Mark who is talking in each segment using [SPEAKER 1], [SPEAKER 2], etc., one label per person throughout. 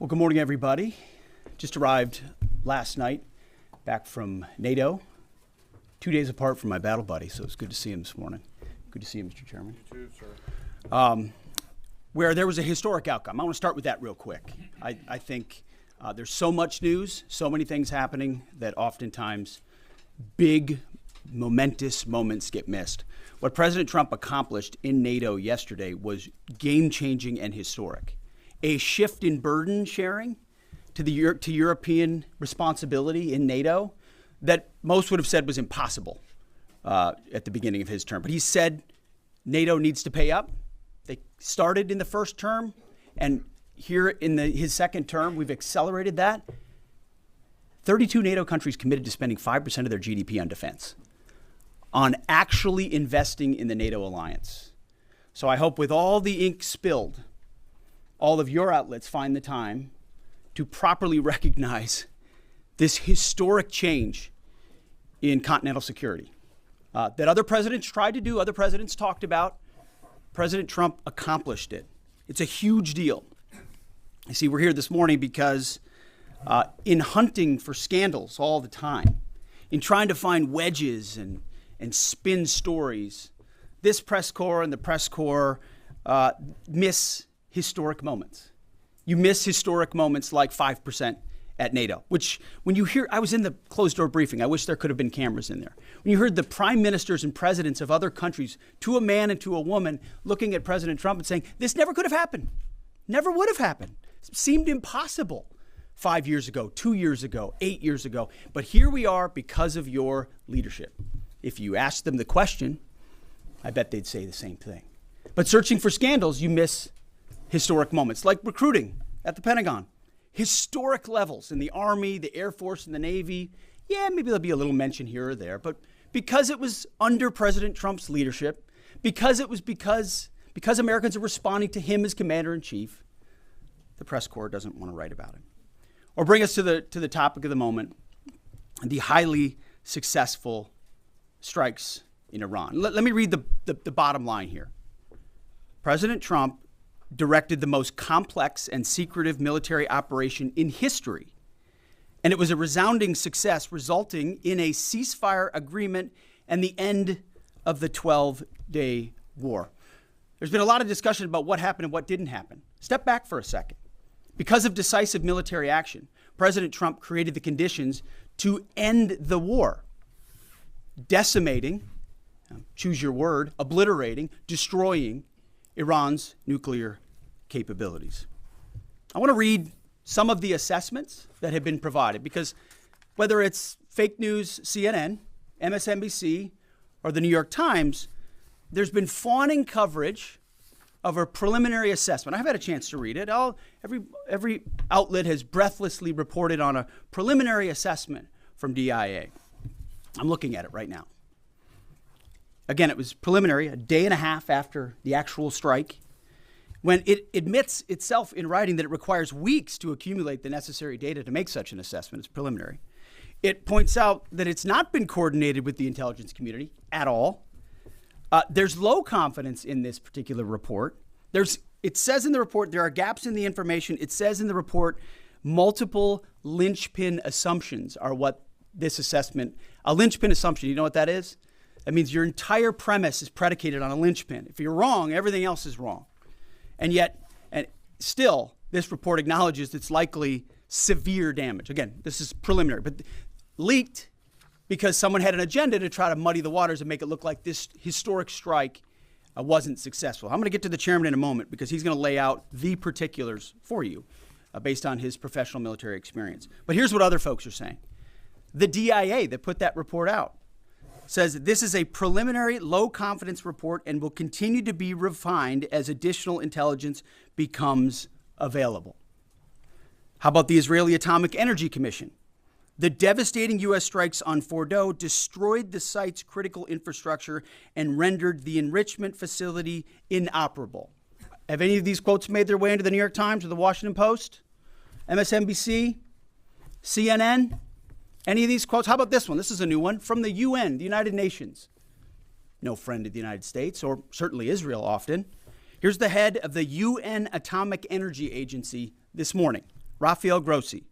[SPEAKER 1] Well, good morning, everybody. Just arrived last night back from NATO, 2 days apart from my battle buddy, so it's good to see him this morning. Good to see you, Mr. Chairman.
[SPEAKER 2] You too, sir.
[SPEAKER 1] Where there was a historic outcome. I want to start with that real quick. I think there's so much news, so many things happening that oftentimes big, momentous moments get missed. What President Trump accomplished in NATO yesterday was game-changing and historic. A shift in burden sharing to European responsibility in NATO that most would have said was impossible at the beginning of his term. But he said NATO needs to pay up. They started in the first term, and here in his second term, we've accelerated that. 32 NATO countries committed to spending 5% of their GDP on defense, on actually investing in the NATO alliance. So I hope with all the ink spilled, all of your outlets find the time to properly recognize this historic change in continental security that other presidents tried to do, other presidents talked about. President Trump accomplished it. It's a huge deal. You see, we're here this morning because in hunting for scandals all the time, in trying to find wedges and spin stories, this press corps and the press corps miss historic moments. You miss historic moments like 5% at NATO, which when you hear, I was in the closed door briefing. I wish there could have been cameras in there. When you heard the prime ministers and presidents of other countries, to a man and to a woman, looking at President Trump and saying, this never could have happened. Never would have happened. It seemed impossible 5 years ago, 2 years ago, 8 years ago. But here we are because of your leadership. If you ask them the question, I bet they'd say the same thing. But searching for scandals, you miss historic moments, like recruiting at the Pentagon. Historic levels in the Army, the Air Force, and the Navy. Yeah, maybe there'll be a little mention here or there, but because it was under President Trump's leadership, because Americans are responding to him as commander-in-chief, the press corps doesn't want to write about it. Or bring us to the topic of the moment, the highly successful strikes in Iran. Let me read the bottom line here. President Trump directed the most complex and secretive military operation in history. And it was a resounding success, resulting in a ceasefire agreement and the end of the 12-day war. There's been a lot of discussion about what happened and what didn't happen. Step back for a second. Because of decisive military action, President Trump created the conditions to end the war, decimating, choose your word, obliterating, destroying Iran's nuclear capabilities. I want to read some of the assessments that have been provided because whether it's fake news, CNN, MSNBC, or the New York Times, there's been fawning coverage of a preliminary assessment. I've had a chance to read it. Every outlet has breathlessly reported on a preliminary assessment from DIA. I'm looking at it right now. Again, it was preliminary, a day and a half after the actual strike, when it admits itself in writing that it requires weeks to accumulate the necessary data to make such an assessment. It's preliminary. It points out that it's not been coordinated with the intelligence community at all. There's low confidence in this particular report. It says in the report there are gaps in the information. It says in the report multiple linchpin assumptions are what this assessment, a linchpin assumption, you know what that is? That means your entire premise is predicated on a linchpin. If you're wrong, everything else is wrong. And still, this report acknowledges it's likely severe damage. Again, this is preliminary, but leaked because someone had an agenda to try to muddy the waters and make it look like this historic strike wasn't successful. I'm going to get to the chairman in a moment because he's going to lay out the particulars for you based on his professional military experience. But here's what other folks are saying. The DIA that put that report out says that this is a preliminary low-confidence report and will continue to be refined as additional intelligence becomes available. How about the Israeli Atomic Energy Commission? The devastating U.S. strikes on Fordow destroyed the site's critical infrastructure and rendered the enrichment facility inoperable. Have any of these quotes made their way into the New York Times or the Washington Post? MSNBC? CNN? Any of these quotes? How about this one? This is a new one from the UN, the United Nations. No friend of the United States, or certainly Israel often. Here's the head of the UN Atomic Energy Agency this morning. Rafael Grossi,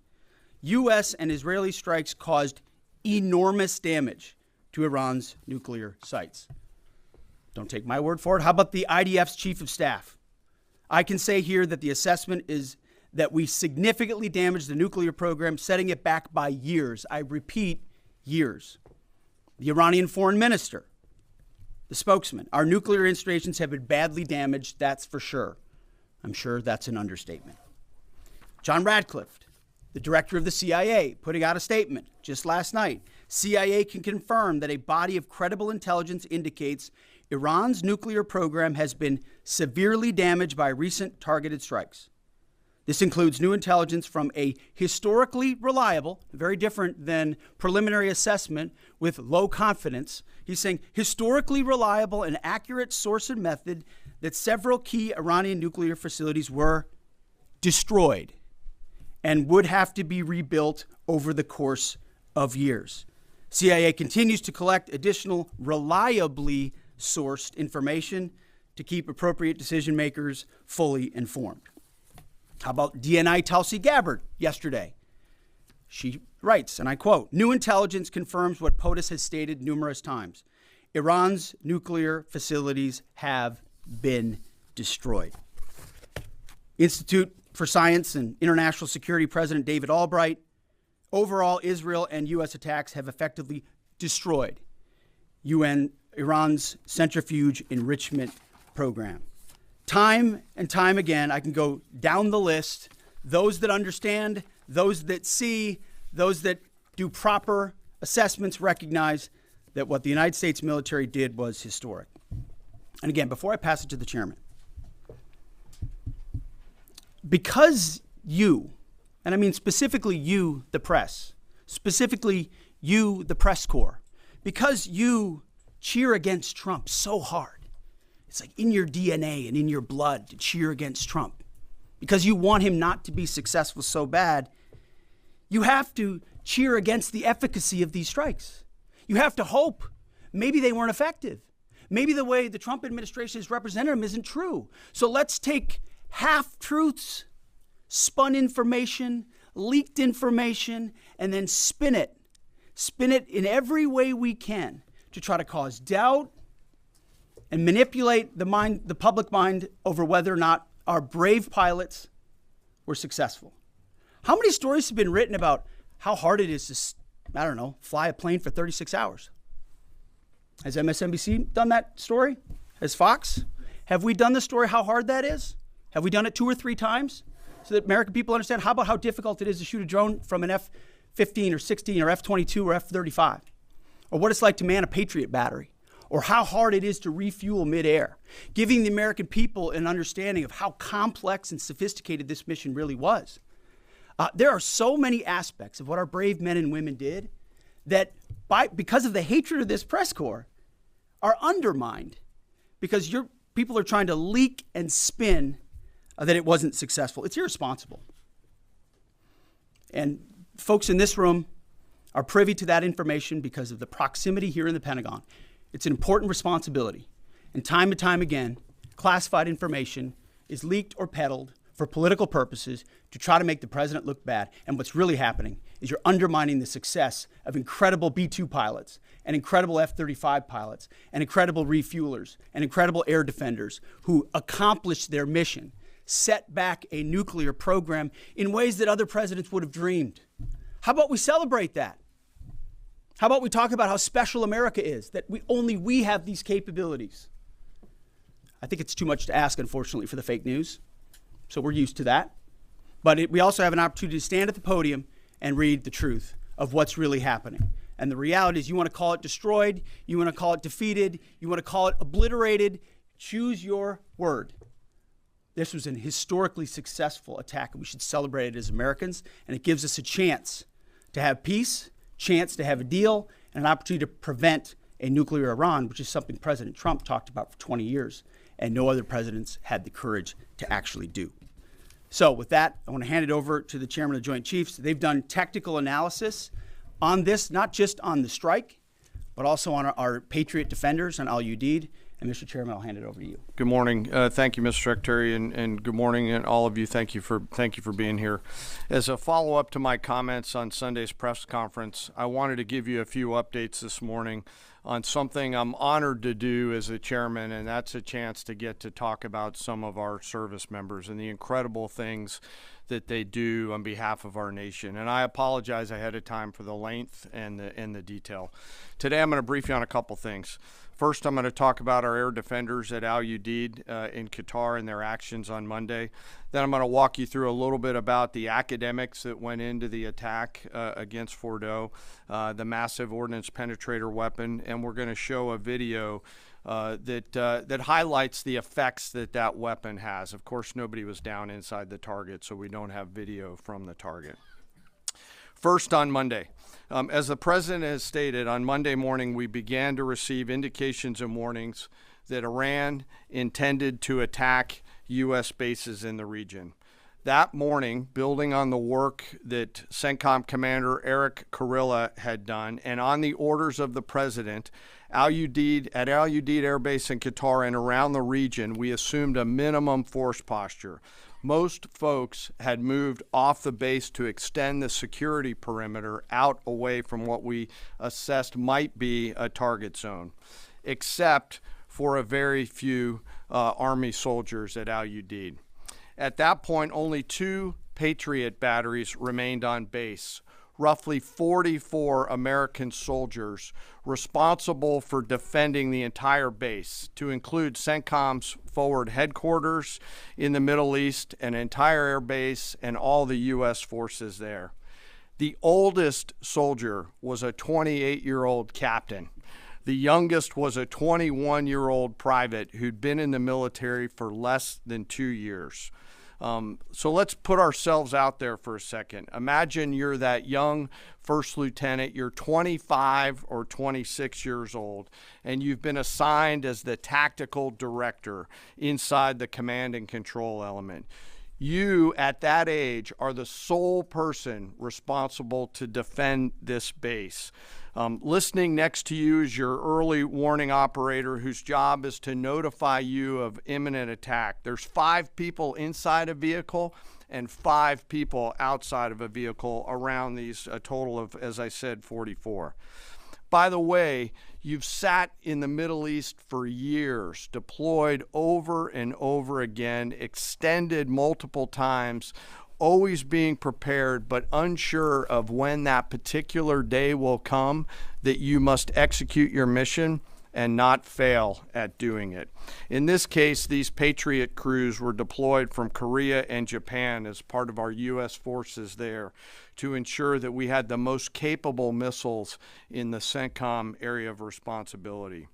[SPEAKER 1] U.S. and Israeli strikes caused enormous damage to Iran's nuclear sites. Don't take my word for it. How about the IDF's chief of staff? I can say here that the assessment is that we significantly damaged the nuclear program, setting it back by years. I repeat, years. The Iranian foreign minister, the spokesman, our nuclear installations have been badly damaged, that's for sure. I'm sure that's an understatement. John Radcliffe, the director of the CIA, putting out a statement just last night. CIA can confirm that a body of credible intelligence indicates Iran's nuclear program has been severely damaged by recent targeted strikes. This includes new intelligence from a historically reliable, very different than preliminary assessment with low confidence. He's saying historically reliable and accurate source and method that several key Iranian nuclear facilities were destroyed and would have to be rebuilt over the course of years. CIA continues to collect additional reliably sourced information to keep appropriate decision makers fully informed. How about DNI Tulsi Gabbard yesterday? She writes, and I quote, "New intelligence confirms what POTUS has stated numerous times. Iran's nuclear facilities have been destroyed." Institute for Science and International Security President David Albright, overall, Israel and U.S. attacks have effectively destroyed Iran's centrifuge enrichment program. Time and time again, I can go down the list. Those that understand, those that see, those that do proper assessments recognize that what the United States military did was historic. And again, before I pass it to the chairman, because you, and I mean specifically you, the press, specifically you, the press corps, because you cheer against Trump so hard, it's like in your DNA and in your blood to cheer against Trump, because you want him not to be successful so bad, you have to cheer against the efficacy of these strikes. You have to hope maybe they weren't effective. Maybe the way the Trump administration has represented them isn't true. So let's take half-truths, spun information, leaked information, and then spin it in every way we can to try to cause doubt and manipulate the public mind over whether or not our brave pilots were successful. How many stories have been written about how hard it is to, fly a plane for 36 hours? Has MSNBC done that story? Has Fox? Have we done the story how hard that is? Have we done it 2 or 3 times so that American people understand? How about how difficult it is to shoot a drone from an F-15 or 16 or F-22 or F-35? Or what it's like to man a Patriot battery? Or how hard it is to refuel midair? Giving the American people an understanding of how complex and sophisticated this mission really was. There are so many aspects of what our brave men and women did that because of the hatred of this press corps are undermined because your people are trying to leak and spin that it wasn't successful. It's irresponsible. And folks in this room are privy to that information because of the proximity here in the Pentagon. It's an important responsibility. And time again, classified information is leaked or peddled for political purposes to try to make the president look bad. And what's really happening is you're undermining the success of incredible B-2 pilots and incredible F-35 pilots and incredible refuelers and incredible air defenders who accomplished their mission, set back a nuclear program in ways that other presidents would have dreamed. How about we celebrate that? How about we talk about how special America is, that only we have these capabilities? I think it's too much to ask, unfortunately, for the fake news. So we're used to that. But we also have an opportunity to stand at the podium and read the truth of what's really happening. And the reality is you want to call it destroyed, you want to call it defeated, you want to call it obliterated, choose your word. This was an historically successful attack, and we should celebrate it as Americans. And it gives us a chance to have peace, chance to have a deal, and an opportunity to prevent a nuclear Iran, which is something President Trump talked about for 20 years, and no other presidents had the courage to actually do. So with that, I want to hand it over to the chairman of the Joint Chiefs. They've done technical analysis on this, not just on the strike, but but also on our Patriot defenders on Al Udeid. And Mr. Chairman, I'll hand it over to you.
[SPEAKER 3] Good morning. Thank you, Mr. Secretary, and good morning, and all of you. Thank you for being here. As a follow-up to my comments on Sunday's press conference, I wanted to give you a few updates this morning on something I'm honored to do as a chairman, and that's a chance to get to talk about some of our service members and the incredible things that they do on behalf of our nation. And I apologize ahead of time for the length and the detail. Today I'm going to brief you on a couple things. First, I'm going to talk about our air defenders at Al Udeid in Qatar and their actions on Monday. Then I'm going to walk you through a little bit about the academics that went into the attack against Fordow, the massive ordnance penetrator weapon, and we're going to show a video that highlights the effects that weapon has. Of course, nobody was down inside the target, so we don't have video from the target. First, on Monday. As the President has stated, on Monday morning we began to receive indications and warnings that Iran intended to attack U.S. bases in the region. That morning, building on the work that CENTCOM Commander Eric Kurilla had done, and on the orders of the President, at Al Udeid Air Base in Qatar and around the region, we assumed a minimum force posture. Most folks had moved off the base to extend the security perimeter out away from what we assessed might be a target zone, except for a very few Army soldiers at Al Udeid. At that point, only 2 Patriot batteries remained on base, roughly 44 American soldiers responsible for defending the entire base, to include CENTCOM's forward headquarters in the Middle East, an entire air base, and all the U.S. forces there. The oldest soldier was a 28-year-old captain. The youngest was a 21-year-old private who'd been in the military for less than 2 years. So let's put ourselves out there for a second. Imagine you're that young first lieutenant, you're 25 or 26 years old, and you've been assigned as the tactical director inside the command and control element. You, at that age, are the sole person responsible to defend this base. Listening next to you is your early warning operator, whose job is to notify you of imminent attack. There's 5 people inside a vehicle and 5 people outside of a vehicle around these, a total of, as I said, 44. By the way, you've sat in the Middle East for years, deployed over and over again, extended multiple times, always being prepared, but unsure of when that particular day will come that you must execute your mission and not fail at doing it. In this case, these Patriot crews were deployed from Korea and Japan as part of our U.S. forces there to ensure that we had the most capable missiles in the CENTCOM area of responsibility.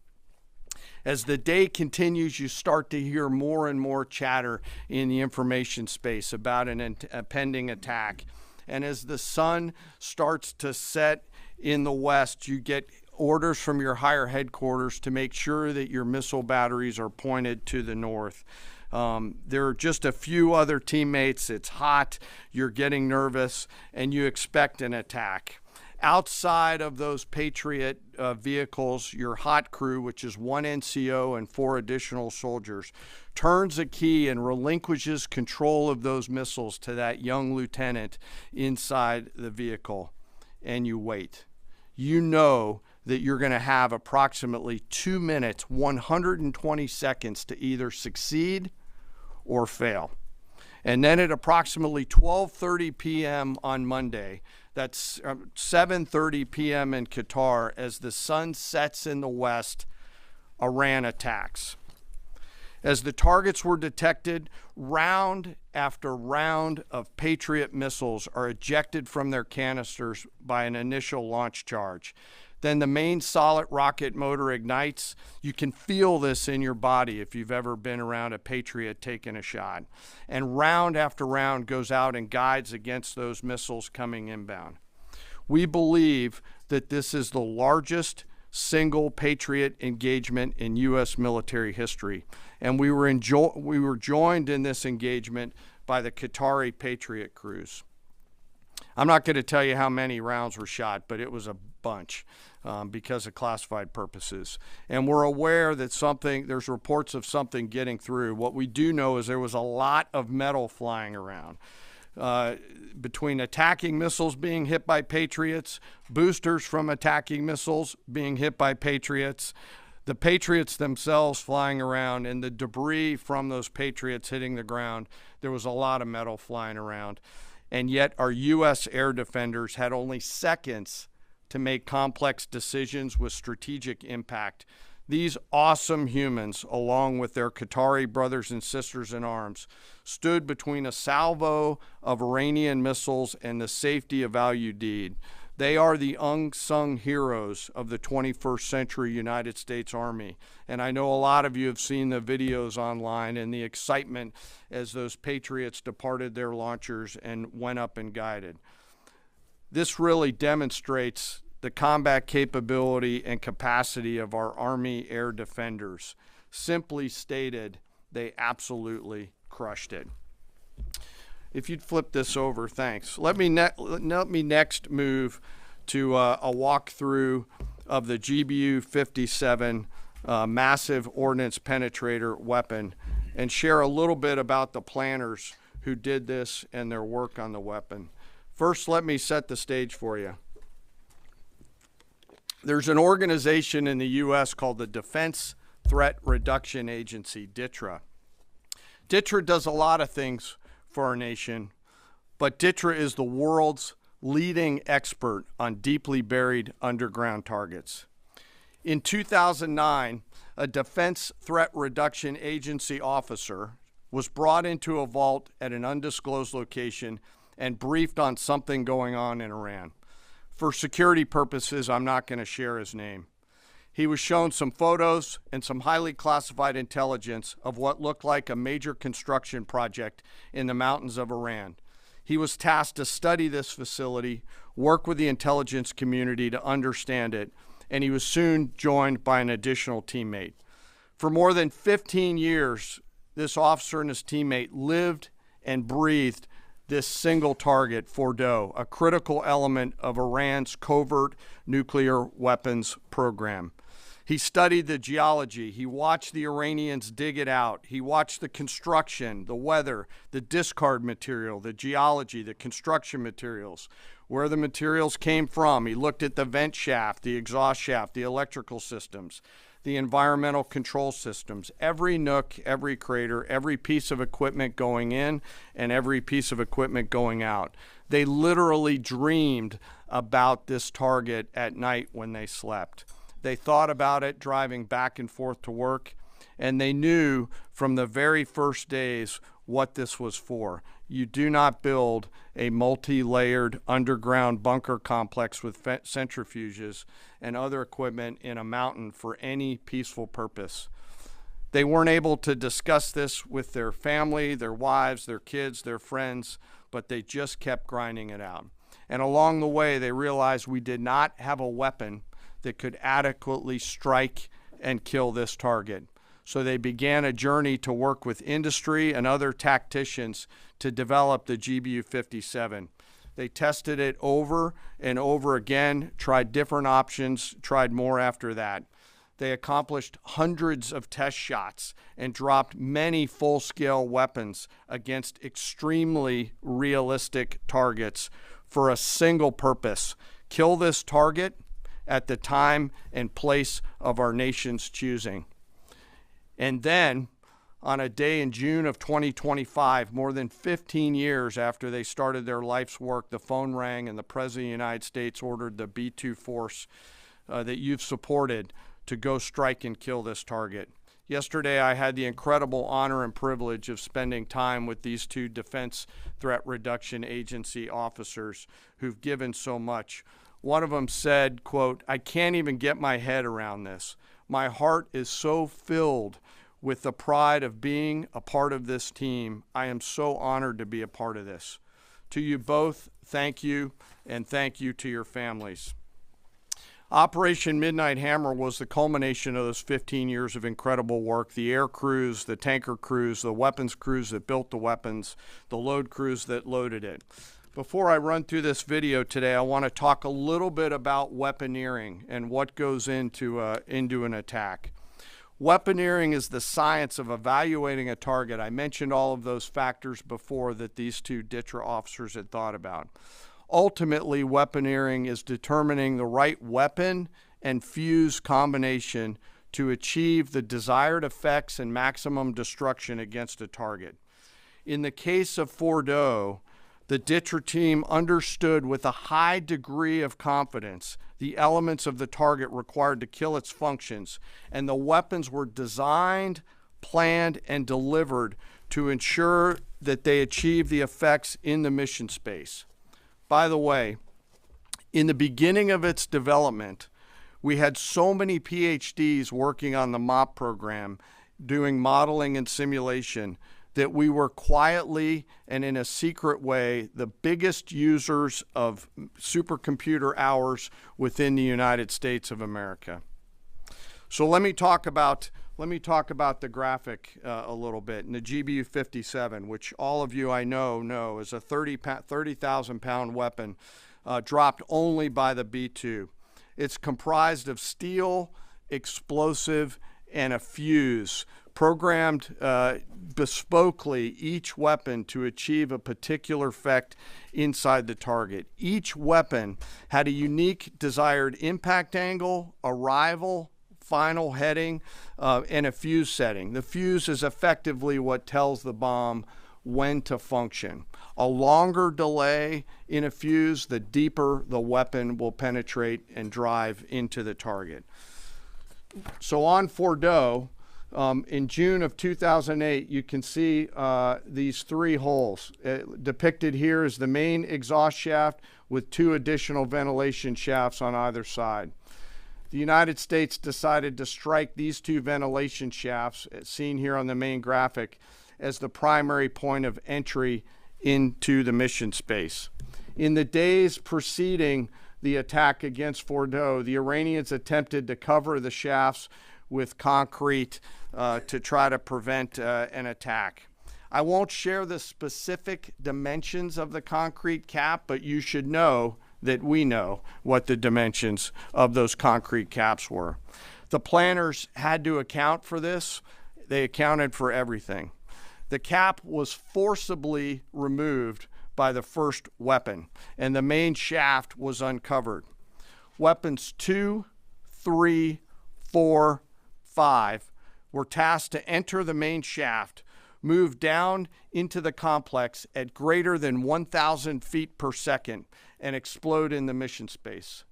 [SPEAKER 3] As the day continues, you start to hear more and more chatter in the information space about a pending attack. And as the sun starts to set in the west, you get orders from your higher headquarters to make sure that your missile batteries are pointed to the north. There are just a few other teammates. It's hot, you're getting nervous, and you expect an attack. Outside of those Patriot vehicles, your hot crew, which is 1 NCO and 4 additional soldiers, turns a key and relinquishes control of those missiles to that young lieutenant inside the vehicle, and you wait. You know that you're going to have approximately 2 minutes, 120 seconds to either succeed or fail. And then at approximately 12:30 p.m. on Monday, that's 7:30 p.m. in Qatar, as the sun sets in the west, Iran attacks. As the targets were detected, round after round of Patriot missiles are ejected from their canisters by an initial launch charge. Then the main solid rocket motor ignites. You can feel this in your body if you've ever been around a Patriot taking a shot. And round after round goes out and guides against those missiles coming inbound. We believe that this is the largest single Patriot engagement in U.S. military history. And we were joined in this engagement by the Qatari Patriot crews. I'm not going to tell you how many rounds were shot, but it was a bunch because of classified purposes. And we're aware that there's reports of something getting through. What we do know is there was a lot of metal flying around. Between attacking missiles being hit by Patriots, boosters from attacking missiles being hit by Patriots, the Patriots themselves flying around, and the debris from those Patriots hitting the ground, there was a lot of metal flying around. And yet our U.S. air defenders had only seconds to make complex decisions with strategic impact. These awesome humans, along with their Qatari brothers and sisters in arms, stood between a salvo of Iranian missiles and the safety of Al Udeid. They are the unsung heroes of the 21st century United States Army. And I know a lot of you have seen the videos online and the excitement as those Patriots departed their launchers and went up and guided. This really demonstrates the combat capability and capacity of our Army air defenders. Simply stated, they absolutely crushed it. If you'd flip this over, thanks. Let me next move to a walkthrough of the GBU-57 massive ordnance penetrator weapon and share a little bit about the planners who did this and their work on the weapon. First, let me set the stage for you. There's an organization in the U.S. called the Defense Threat Reduction Agency, DTRA. DTRA does a lot of things for our nation, but DTRA is the world's leading expert on deeply buried underground targets. In 2009, a Defense Threat Reduction Agency officer was brought into a vault at an undisclosed location and briefed on something going on in Iran. For security purposes, I'm not going to share his name. He was shown some photos and some highly classified intelligence of what looked like a major construction project in the mountains of Iran. He was tasked to study this facility, work with the intelligence community to understand it, and he was soon joined by an additional teammate. For more than 15 years, this officer and his teammate lived and breathed this single target, Fordow, a critical element of Iran's covert nuclear weapons program. He studied the geology. He watched the Iranians dig it out. He watched the construction, the weather, the discard material, the geology, the construction materials, where the materials came from. He looked at the vent shaft, the exhaust shaft, the electrical systems, the environmental control systems, every nook, every crater, every piece of equipment going in and every piece of equipment going out. They literally dreamed about this target at night when they slept. They thought about it driving back and forth to work, and they knew from the very first days what this was for. You do not build a multi-layered underground bunker complex with centrifuges and other equipment in a mountain for any peaceful purpose. They weren't able to discuss this with their family, their wives, their kids, their friends, but they just kept grinding it out. And along the way, they realized we did not have a weapon that could adequately strike and kill this target. So they began a journey to work with industry and other tacticians to develop the GBU-57. They tested it over and over again, tried different options, tried more after that. They accomplished hundreds of test shots and dropped many full-scale weapons against extremely realistic targets for a single purpose: kill this target at the time and place of our nation's choosing. And then, on a day in June of 2025, more than 15 years after they started their life's work, the phone rang and the President of the United States ordered the B-2 force that you've supported to go strike and kill this target. Yesterday, I had the incredible honor and privilege of spending time with these two Defense Threat Reduction Agency officers who've given so much. One of them said, quote, "I can't even get my head around this. My heart is so filled with the pride of being a part of this team. I am so honored to be a part of this." To you both, thank you, and thank you to your families. Operation Midnight Hammer was the culmination of those 15 years of incredible work. The air crews, the tanker crews, the weapons crews that built the weapons, the load crews that loaded it. Before I run through this video today, I want to talk a little bit about weaponeering and what goes into an attack. Weaponeering is the science of evaluating a target. I mentioned all of those factors before that these two DTRA officers had thought about. Ultimately, weaponeering is determining the right weapon and fuse combination to achieve the desired effects and maximum destruction against a target. In the case of Fordow, the DTRA team understood with a high degree of confidence the elements of the target required to kill its functions, and the weapons were designed, planned, and delivered to ensure that they achieve the effects in the mission space. By the way, in the beginning of its development, we had so many PhDs working on the MOP program, doing modeling and simulation, that we were quietly and in a secret way the biggest users of supercomputer hours within the United States of America. So let me talk about the graphic a little bit. And the GBU-57, which all of you I know is a 30,000 pound weapon dropped only by the B-2. It's comprised of steel, explosive, and a fuse, programmed bespokely each weapon to achieve a particular effect inside the target. Each weapon had a unique desired impact angle, arrival, final heading, and a fuse setting. The fuse is effectively what tells the bomb when to function. A longer delay in a fuse, the deeper the weapon will penetrate and drive into the target. So on Fordow, in June of 2008, you can see these three holes. Depicted here is the main exhaust shaft with two additional ventilation shafts on either side. The United States decided to strike these two ventilation shafts, seen here on the main graphic, as the primary point of entry into the mission space. In the days preceding the attack against Fordow, the Iranians attempted to cover the shafts with concrete to try to prevent an attack. I won't share the specific dimensions of the concrete cap, but you should know that we know what the dimensions of those concrete caps were. The planners had to account for this. They accounted for everything. The cap was forcibly removed by the first weapon, and the main shaft was uncovered. Weapons 2, 3, 4, 5 were tasked to enter the main shaft, move down into the complex at greater than 1,000 feet per second, and explode in the mission space.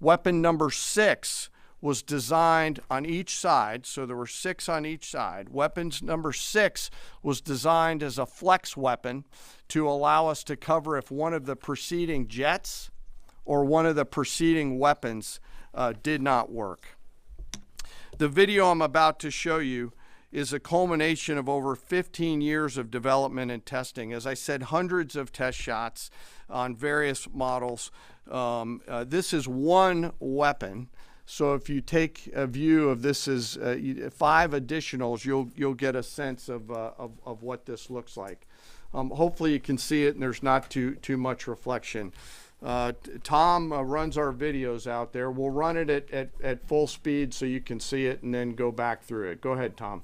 [SPEAKER 3] Weapon number 6 was designed on each side, so there were 6 on each side. Weapons number 6 was designed as a flex weapon to allow us to cover if one of the preceding jets or one of the preceding weapons did not work. The video I'm about to show you is a culmination of over 15 years of development and testing. As I said, hundreds of test shots on various models. This is one weapon. So if you take a view of this as 5 additionals, you'll get a sense of what this looks like. Hopefully you can see it and there's not too much reflection. Tom runs our videos out there. We'll run it at full speed so you can see it and then go back through it. Go ahead, Tom.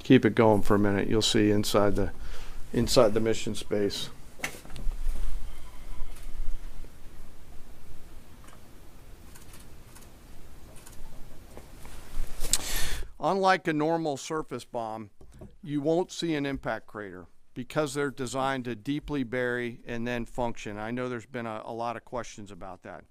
[SPEAKER 3] Keep it going for a minute. You'll see inside the mission space. Unlike a normal surface bomb, you won't see an impact crater because they're designed to deeply bury and then function. I know there's been a lot of questions about that.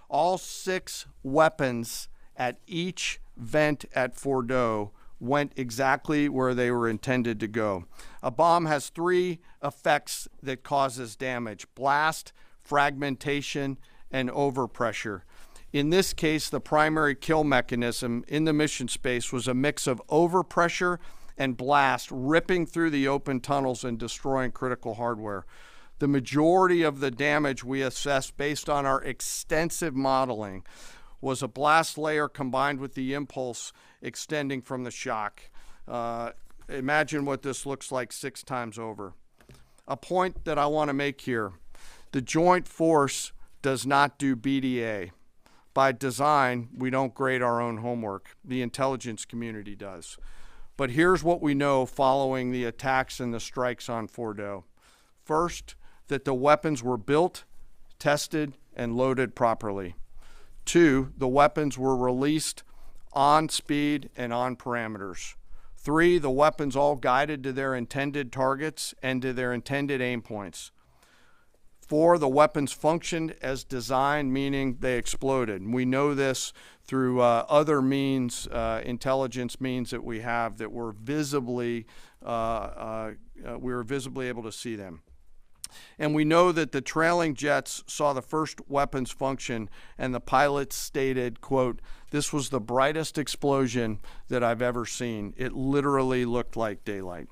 [SPEAKER 3] All 6 weapons at each vent at Fordow went exactly where they were intended to go. A bomb has three effects that causes damage: blast, fragmentation, and overpressure. In this case, the primary kill mechanism in the mission space was a mix of overpressure and blast, ripping through the open tunnels and destroying critical hardware. The majority of the damage we assessed based on our extensive modeling was a blast layer combined with the impulse extending from the shock. Imagine what this looks like 6 times over. A point that I want to make here: the Joint Force does not do BDA. By design, we don't grade our own homework. The intelligence community does. But here's what we know following the attacks and the strikes on Fordow. First, that the weapons were built, tested, and loaded properly. 2, the weapons were released on speed and on parameters. 3, the weapons all guided to their intended targets and to their intended aim points. 4, the weapons functioned as designed, meaning they exploded. And we know this through other means, intelligence means that we have, that were visibly, we were visibly able to see them. And we know that the trailing jets saw the first weapons function, and the pilots stated, quote, "This was the brightest explosion that I've ever seen. It literally looked like daylight."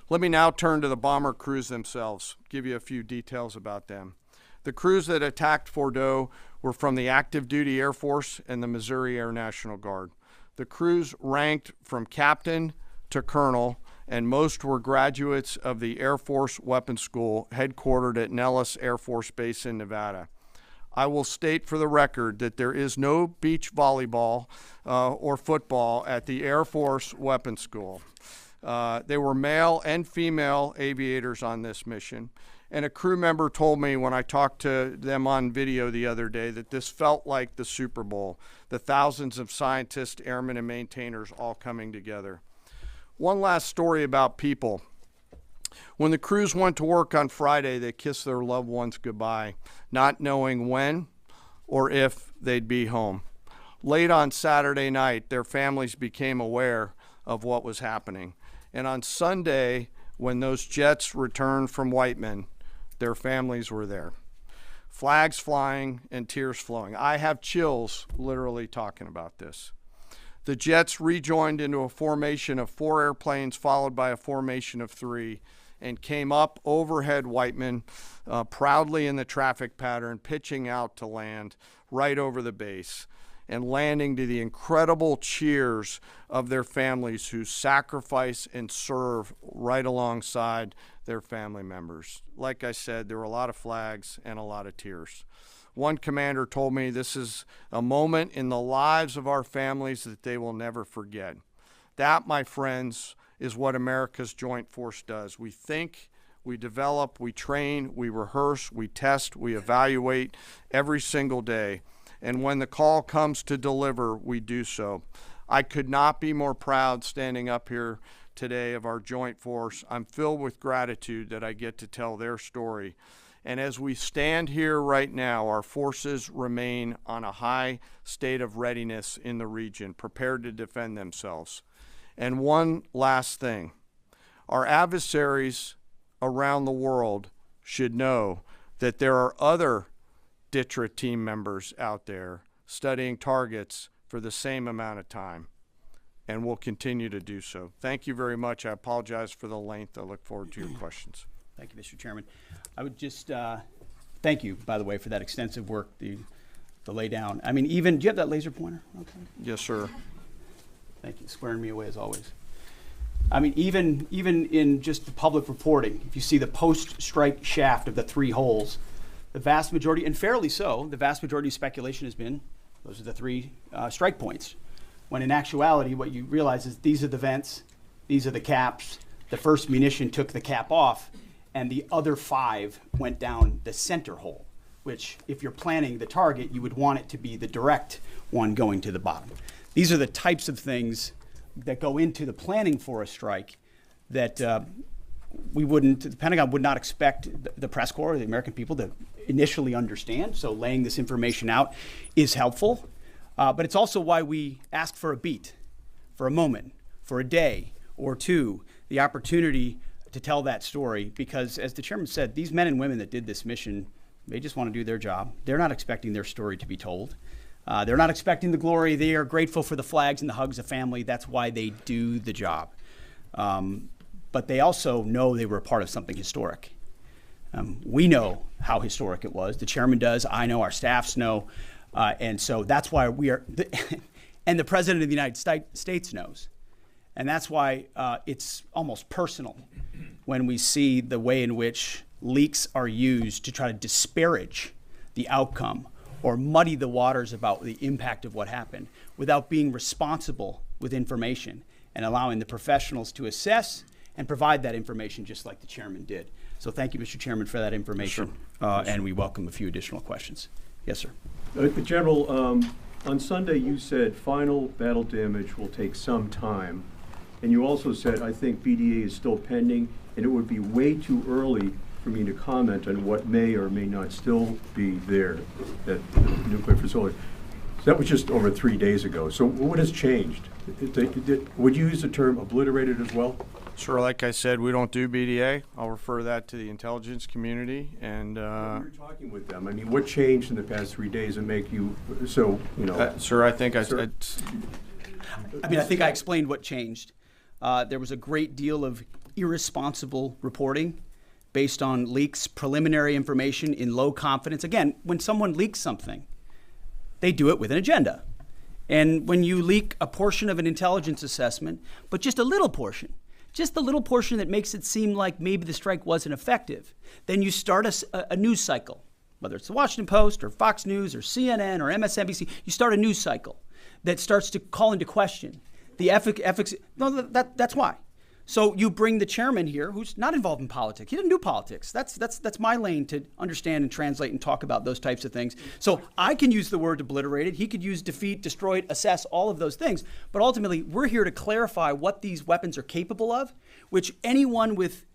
[SPEAKER 3] Let me now turn to the bomber crews themselves, give you a few details about them. The crews that attacked Fordow were from the active duty Air Force and the Missouri Air National Guard. The crews ranked from captain to colonel, and most were graduates of the Air Force Weapons School headquartered at Nellis Air Force Base in Nevada. I will state for the record that there is no beach volleyball or football at the Air Force Weapons School. They were male and female aviators on this mission. And a crew member told me when I talked to them on video the other day that this felt like the Super Bowl, the thousands of scientists, airmen, and maintainers all coming together. One last story about people. When the crews went to work on Friday, they kissed their loved ones goodbye, not knowing when or if they'd be home. Late on Saturday night, their families became aware of what was happening. And on Sunday, when those jets returned from Whiteman, their families were there. Flags flying and tears flowing. I have chills literally talking about this. The jets rejoined into a formation of 4 airplanes followed by a formation of 3 and came up overhead Whiteman, proudly in the traffic pattern, pitching out to land right over the base and landing to the incredible cheers of their families who sacrifice and serve right alongside their family members. Like I said, there were a lot of flags and a lot of tears. One commander told me this is a moment in the lives of our families that they will never forget. That, my friends, is what America's Joint Force does. We think, we develop, we train, we rehearse, we test, we evaluate every single day. And when the call comes to deliver, we do so. I could not be more proud standing up here today of our Joint Force. I'm filled with gratitude that I get to tell their story. And as we stand here right now, our forces remain on a high state of readiness in the region, prepared to defend themselves. And one last thing, our adversaries around the world should know that there are other DTRA team members out there studying targets for the same amount of time, and will continue to do so. Thank you very much. I apologize for the length. I look forward to your questions.
[SPEAKER 1] Thank you, Mr. Chairman. I would just thank you, by the way, for that extensive work, the lay down. I mean, even, do you have that laser pointer? Okay.
[SPEAKER 3] Yes, sir.
[SPEAKER 1] Thank you, squaring me away as always. I mean, even in just the public reporting, if you see the post-strike shaft of the 3 holes, the vast majority, and fairly so, the vast majority of speculation has been those are the 3 strike points. When in actuality, what you realize is these are the vents, these are the caps. The first munition took the cap off, and the other 5 went down the center hole, which if you're planning the target, you would want it to be the direct one going to the bottom. These are the types of things that go into the planning for a strike that the Pentagon would not expect the press corps or the American people to initially understand. So laying this information out is helpful. But it's also why we ask for a beat for a moment, for a day or two, the opportunity to tell that story, because as the chairman said, these men and women that did this mission, they just want to do their job. They're not expecting their story to be told. They're not expecting the glory. They are grateful for the flags and the hugs of family. That's why they do the job. But they also know they were a part of something historic. We know how historic it was. The chairman does. I know. Our staffs know. And so that's why we are, and the president of the United States knows. And that's why it's almost personal when we see the way in which leaks are used to try to disparage the outcome or muddy the waters about the impact of what happened without being responsible with information and allowing the professionals to assess and provide that information just like the chairman did. So thank you, Mr. Chairman, for that information. Sure. And we welcome a few additional questions. Yes, sir.
[SPEAKER 2] General, on Sunday you said final battle damage will take some time. And you also said, I think BDA is still pending, and it would be way too early for me to comment on what may or may not still be there at the nuclear facility. So that was just over 3 days ago. So what has changed? Would you use the term obliterated as well?
[SPEAKER 3] Sure, like I said, we don't do BDA. I'll refer that to the intelligence community. And
[SPEAKER 2] you're talking with them. I mean, what changed in the past 3 days that make you so, you know?
[SPEAKER 3] Sir, I think
[SPEAKER 1] I think I explained what changed. There was a great deal of irresponsible reporting based on leaks, preliminary information in low confidence. Again, when someone leaks something, they do it with an agenda. And when you leak a portion of an intelligence assessment, but just a little portion that makes it seem like maybe the strike wasn't effective, then you start a news cycle, whether it's the Washington Post or Fox News or CNN or MSNBC, you start a news cycle that starts to call into question the efficacy. No, that's why. So you bring the chairman here, who's not involved in politics. He doesn't do politics. That's my lane to understand and translate and talk about those types of things. So I can use the word obliterated. He could use defeat, destroyed, assess, all of those things. But ultimately, we're here to clarify what these weapons are capable of, which anyone with,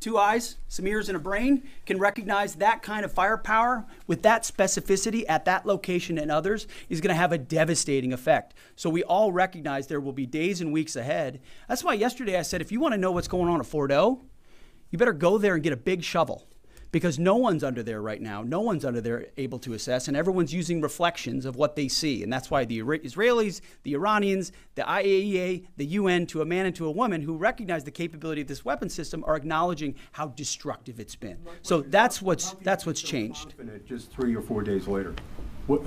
[SPEAKER 1] two eyes, some ears, and a brain can recognize that kind of firepower with that specificity at that location and others is going to have a devastating effect. So we all recognize there will be days and weeks ahead. That's why yesterday I said, if you want to know what's going on at Fordow, you better go there and get a big shovel, because no one's under there right now. No one's under there able to assess, and everyone's using reflections of what they see. And that's why the Israelis, the Iranians, the IAEA, the UN, to a man and to a woman who recognize the capability of this weapon system, are acknowledging how destructive it's been. So that's what's changed.
[SPEAKER 2] Just 3 or 4 days later, what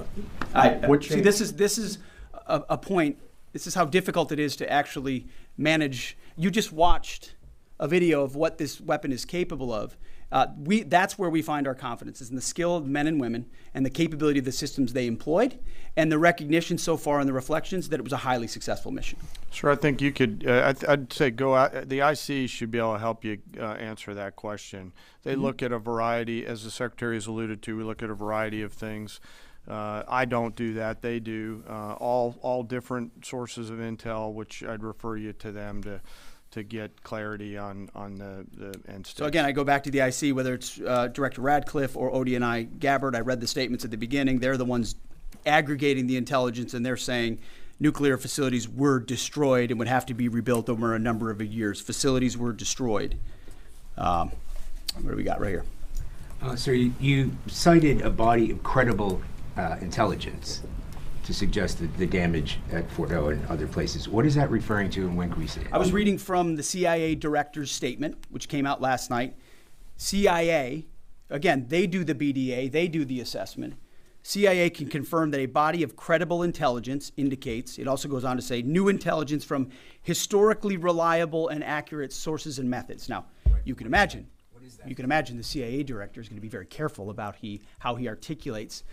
[SPEAKER 2] changed?
[SPEAKER 1] See, this is a point. This is how difficult it is to actually manage. You just watched a video of what this weapon is capable of. That's where we find our confidence, is in the skill of men and women and the capability of the systems they employed, and the recognition so far in the reflections that it was a highly successful mission.
[SPEAKER 3] Sure, I think you could, I'd say go out, the IC should be able to help you answer that question. They look at a variety, as the Secretary has alluded to, we look at a variety of things. I don't do that, they do. All different sources of intel, which I'd refer you to them to get clarity on the end state.
[SPEAKER 1] So again, I go back to the IC, whether it's Director Radcliffe or ODNI Gabbard. I read the statements at the beginning. They're the ones aggregating the intelligence, and they're saying nuclear facilities were destroyed and would have to be rebuilt over a number of years. Facilities were destroyed. What do we got right here?
[SPEAKER 4] Sir, you cited a body of credible intelligence to suggest the damage at Fordow and other places. What is that referring to, and when can we see it?
[SPEAKER 1] I was reading from the CIA director's statement, which came out last night. CIA, again, they do the BDA, they do the assessment. CIA can confirm that a body of credible intelligence indicates, it also goes on to say, new intelligence from historically reliable and accurate sources and methods. Now, you can imagine the CIA director is going to be very careful about how he articulates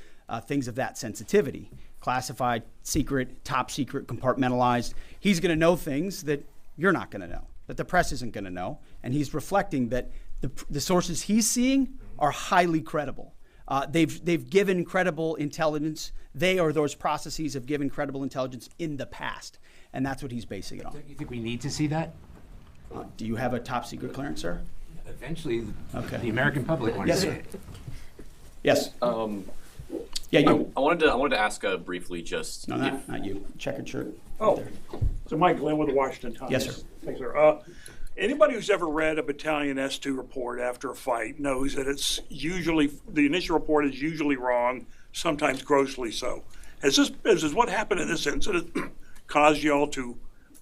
[SPEAKER 1] things of that sensitivity. Classified, secret, top secret, compartmentalized. He's going to know things that you're not going to know, that the press isn't going to know, and he's reflecting that the sources he's seeing are highly credible. They've given credible intelligence. They or those processes have given credible intelligence in the past, and that's what he's basing it on.
[SPEAKER 4] Don't you think we need to see that?
[SPEAKER 1] Do you have a top secret clearance, sir?
[SPEAKER 4] Eventually,
[SPEAKER 1] okay.
[SPEAKER 4] The American public wants to see it.
[SPEAKER 1] Yes. Yeah, you.
[SPEAKER 5] I wanted to ask briefly just.
[SPEAKER 1] No, not you. Checkered shirt.
[SPEAKER 6] Oh,
[SPEAKER 1] Right there.
[SPEAKER 6] so Mike Glenn with the Washington Times.
[SPEAKER 1] Yes, sir.
[SPEAKER 6] Thanks, sir. Anybody who's ever read a Battalion S2 report after a fight knows that it's usually, the initial report is usually wrong, sometimes grossly so. Has what happened in this incident caused y'all to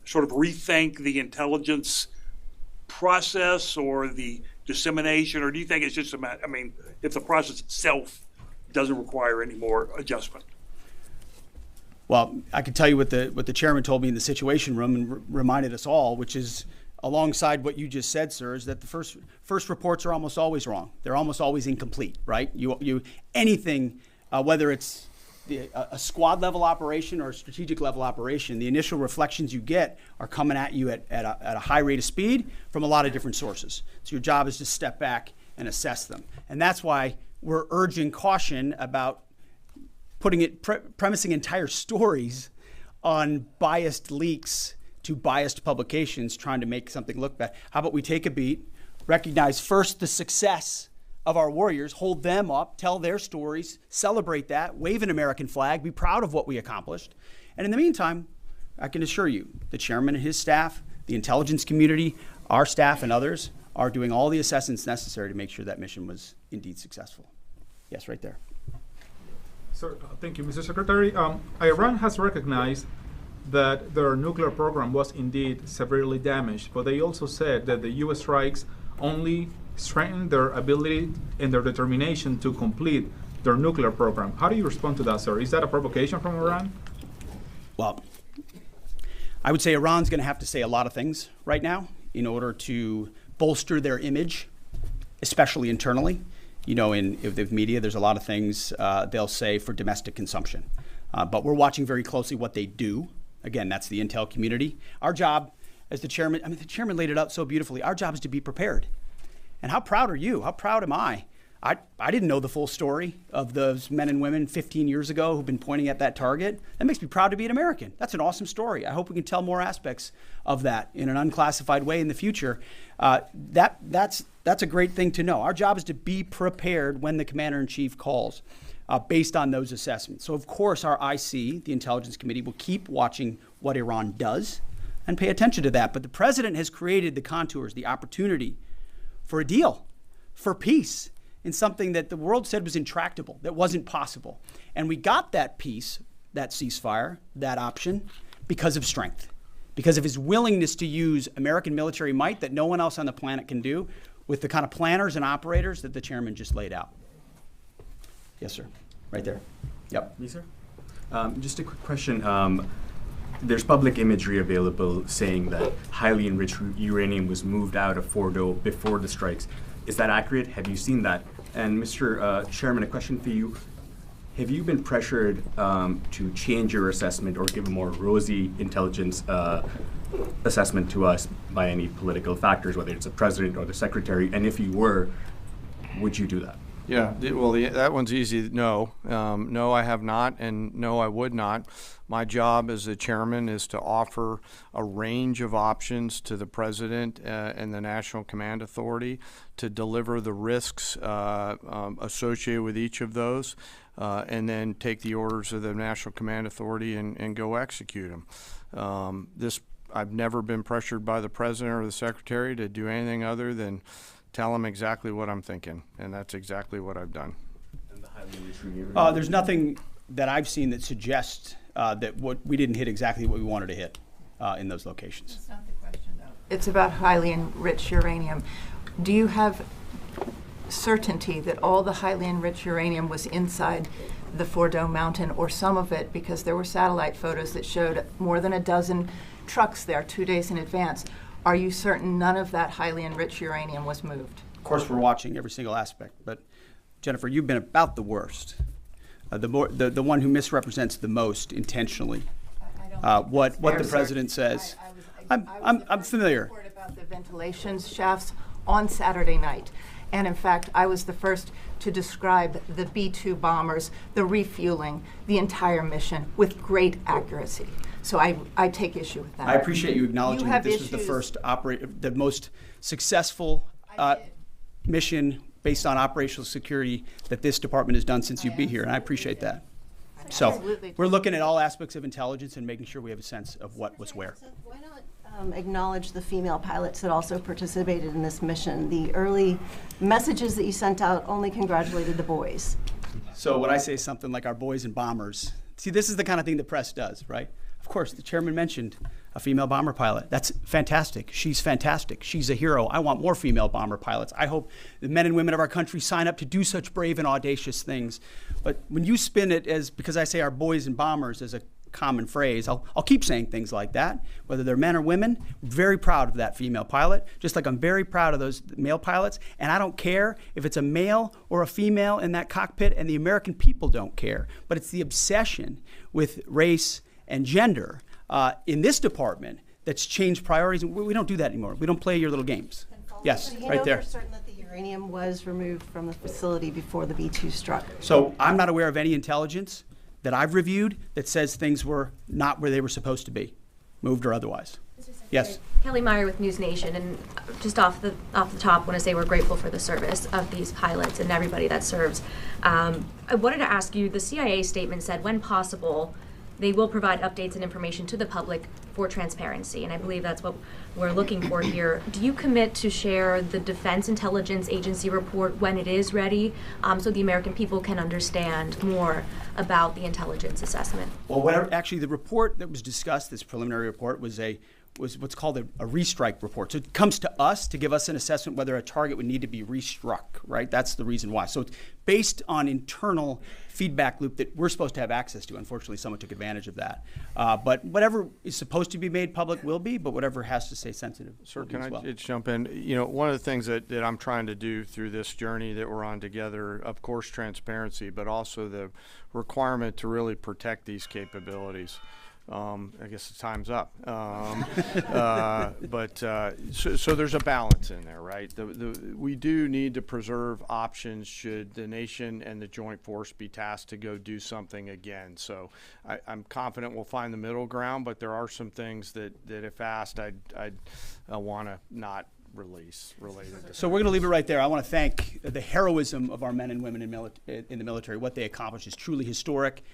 [SPEAKER 6] sort of rethink the intelligence process or the dissemination, or do you think it's just a matter, if the process itself doesn't require any more adjustment?
[SPEAKER 1] Well, I can tell you what the chairman told me in the Situation Room and reminded us all, which is alongside what you just said, sir, is that the first reports are almost always wrong. They're almost always incomplete, right? Anything, whether it's a squad level operation or a strategic level operation, the initial reflections you get are coming at you at a high rate of speed from a lot of different sources. So your job is to step back and assess them. And that's why we're urging caution about premising entire stories on biased leaks to biased publications trying to make something look bad. How about we take a beat, recognize first the success of our warriors, hold them up, tell their stories, celebrate that, wave an American flag, be proud of what we accomplished. And in the meantime, I can assure you, the chairman and his staff, the intelligence community, our staff and others are doing all the assessments necessary to make sure that mission was indeed successful. Yes, right there.
[SPEAKER 7] Sir, thank you, Mr. Secretary. Iran has recognized that their nuclear program was indeed severely damaged, but they also said that the U.S. strikes only strengthened their ability and their determination to complete their nuclear program. How do you respond to that, sir? Is that a provocation from Iran?
[SPEAKER 1] Well, I would say Iran's going to have to say a lot of things right now in order to bolster their image, especially internally. You know, in the media, there's a lot of things they'll say for domestic consumption. But we're watching very closely what they do. Again, that's the intel community. Our job as the chairman, the chairman laid it out so beautifully. Our job is to be prepared. And how proud are you? How proud am I? I didn't know the full story of those men and women 15 years ago who've been pointing at that target. That makes me proud to be an American. That's an awesome story. I hope we can tell more aspects of that in an unclassified way in the future. That's a great thing to know. Our job is to be prepared when the commander-in-chief calls based on those assessments. So, of course, our IC, the Intelligence Committee, will keep watching what Iran does and pay attention to that. But the president has created the contours, the opportunity for a deal, for peace, in something that the world said was intractable, that wasn't possible. And we got that peace, that ceasefire, that option, because of strength, because of his willingness to use American military might that no one else on the planet can do with the kind of planners and operators that the chairman just laid out. Yes, sir. Right there. Yep.
[SPEAKER 8] Me, sir? Just a quick question. There's public imagery available saying that highly enriched uranium was moved out of Fordow before the strikes. Is that accurate? Have you seen that? And Mr. Chairman, a question for you. Have you been pressured to change your assessment or give a more rosy intelligence assessment to us by any political factors, whether it's the president or the secretary? And if you were, would you do that?
[SPEAKER 3] Yeah, well, that one's easy. No. No, I have not, and no, I would not. My job as the chairman is to offer a range of options to the president and the National Command Authority to deliver the risks associated with each of those, and then take the orders of the National Command Authority and go execute them. I've never been pressured by the president or the secretary to do anything other than tell them exactly what I'm thinking, and that's exactly what I've done.
[SPEAKER 1] There's nothing that I've seen that suggests that we didn't hit exactly what we wanted to hit in those locations.
[SPEAKER 9] That's not the question, though. It's about highly enriched uranium. Do you have certainty that all the highly enriched uranium was inside the Fordow mountain, or some of it, because there were satellite photos that showed more than a dozen trucks there 2 days in advance? Are you certain none of that highly enriched uranium was moved?
[SPEAKER 1] Of course, we're watching every single aspect, but Jennifer, you've been about the worst, the one who misrepresents the most intentionally what the president says. I'm familiar.
[SPEAKER 9] I was about the ventilation shafts on Saturday night, and in fact, I was the first to describe the B-2 bombers, the refueling, the entire mission with great accuracy. So I take issue with that.
[SPEAKER 1] I appreciate you acknowledging that this was the first the most successful mission based on operational security that this department has done since you've been here, and I appreciate that. So
[SPEAKER 9] Absolutely.
[SPEAKER 1] we're looking at all aspects of intelligence and making sure we have a sense of what was where.
[SPEAKER 10] Why not acknowledge the female pilots that also participated in this mission? The early messages that you sent out only congratulated the boys.
[SPEAKER 1] So when I say something like our boys and bombers, see, this is the kind of thing the press does, right? Of course, the chairman mentioned a female bomber pilot. That's fantastic. She's fantastic. She's a hero. I want more female bomber pilots. I hope the men and women of our country sign up to do such brave and audacious things. But when you spin it as, because I say our boys and bombers as a common phrase, I'll keep saying things like that, whether they're men or women. I'm very proud of that female pilot, just like I'm very proud of those male pilots. And I don't care if it's a male or a female in that cockpit, and the American people don't care. But it's the obsession with race and gender in this department that's changed priorities. We don't do that anymore. We don't play your little games. Yes,
[SPEAKER 10] So you
[SPEAKER 1] right
[SPEAKER 10] know
[SPEAKER 1] there.
[SPEAKER 10] for certain that the uranium was removed from the facility before the B-2 struck?
[SPEAKER 1] So I'm not aware of any intelligence that I've reviewed that says things were not where they were supposed to be, moved or otherwise. Yes.
[SPEAKER 11] Kelly Meyer with News Nation, and just off the top, want to say we're grateful for the service of these pilots and everybody that serves. I wanted to ask you, the CIA statement said, when possible, they will provide updates and information to the public for transparency, and I believe that's what we're looking for here. Do you commit to share the Defense Intelligence Agency report when it is ready, so the American people can understand more about the intelligence assessment?
[SPEAKER 1] Well, actually, the report that was discussed, this preliminary report, was what's called a restrike report. So it comes to us to give us an assessment whether a target would need to be restruck, right? That's the reason why. So it's based on internal feedback loop that we're supposed to have access to. Unfortunately, someone took advantage of that. But whatever is supposed to be made public will be, but whatever has to stay sensitive.
[SPEAKER 3] Sir, can I just jump in? You know, one of the things that I'm trying to do through this journey that we're on together, of course, transparency, but also the requirement to really protect these capabilities. I guess the time's up. So there's a balance in there, right? We do need to preserve options should the nation and the joint force be tasked to go do something again. So I'm confident we'll find the middle ground, but there are some things that if asked, I'd want to not release related to.
[SPEAKER 1] So we're going to leave it right there. I want to thank the heroism of our men and women in the military. What they accomplished is truly historic.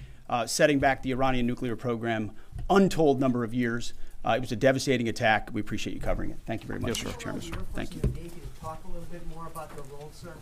[SPEAKER 1] Setting back the Iranian nuclear program, untold number of years. It was a devastating attack. We appreciate you covering it. Thank you very much,
[SPEAKER 3] Yes, sir.
[SPEAKER 1] Chairman. Thank you.
[SPEAKER 12] Talk a little bit more about the role, sir.